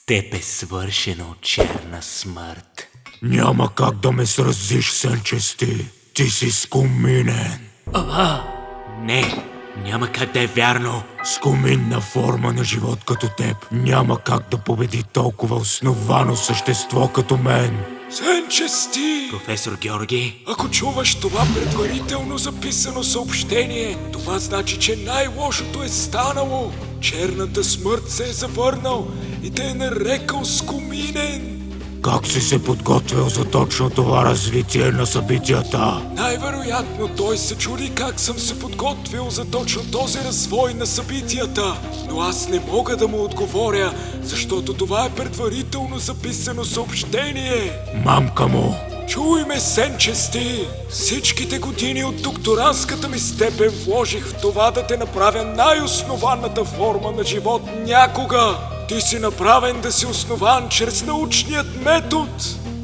теб е свършено, черна смърт. Няма как да ме сразиш, сенчести. Ти си скуминен. Не, няма как да е вярно. Скуминна форма на живот като теб. Няма как да победи толкова основано същество като мен. Сенчести! Професор Георги, Ако чуваш това предварително записано съобщение, това значи, че най-лошото е станало. Черната смърт се е завърнал и те е нарекал скуминен. Как си се подготвил за точно това развитие на събитията? Най-вероятно той се чуди как съм се подготвил за точно този развой на събитията. Но аз не мога да му отговоря, защото това е предварително записано съобщение. Мамка му! Чуй ме, сенчести! Всичките години от докторантската ми степен вложих в това да те направя най-основаната форма на живот някога. Ти си направен да си основан чрез научният метод.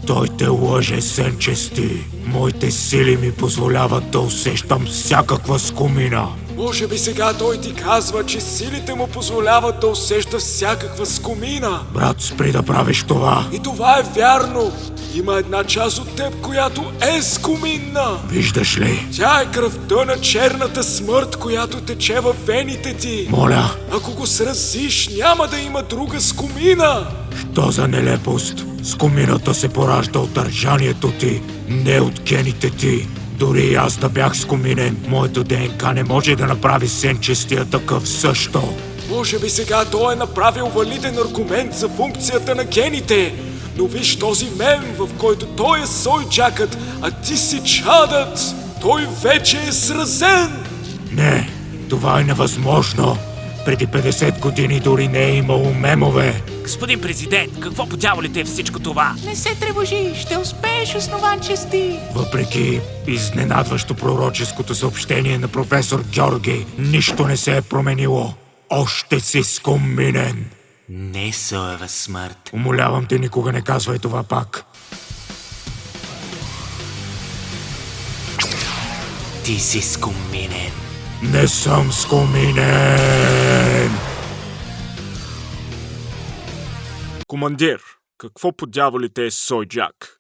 Той те лъже, сенчести. Моите сили ми позволяват да усещам всякаква скумина. Може би сега той ти казва, че силите му позволяват да усеща всякаква скумина. Брат, спри да правиш това. И това е вярно. Има една част от теб, която е скуминна. Виждаш ли? Тя е кръвта на черната смърт, която тече във вените ти. Моля, Ако го сразиш, няма да има друга скумина. що за нелепост? Скумината се поражда от държанието ти, не от гените ти. Дори и аз да бях скуминен, моето ДНК не може да направи сенчестия такъв също. Може би сега той е направил валиден аргумент за функцията на гените. Но виж този мем, в който той е сойджакът, а ти си чадът. Той вече е сразен. Не, това е невъзможно. Преди 50 години дори не е имало мемове. господин президент, какво по дяволите е всичко това? Не се тревожи, ще успееш, основанчести. Въпреки изненадващо пророческото съобщение на професор Георги, нищо не се е променило. Още си скуминен. Не, соева смърт. Умолявам те, никога не казвай това пак. Ти си скуминен. Не съм скуминен! Командир, какво по дяволите е Сойджак?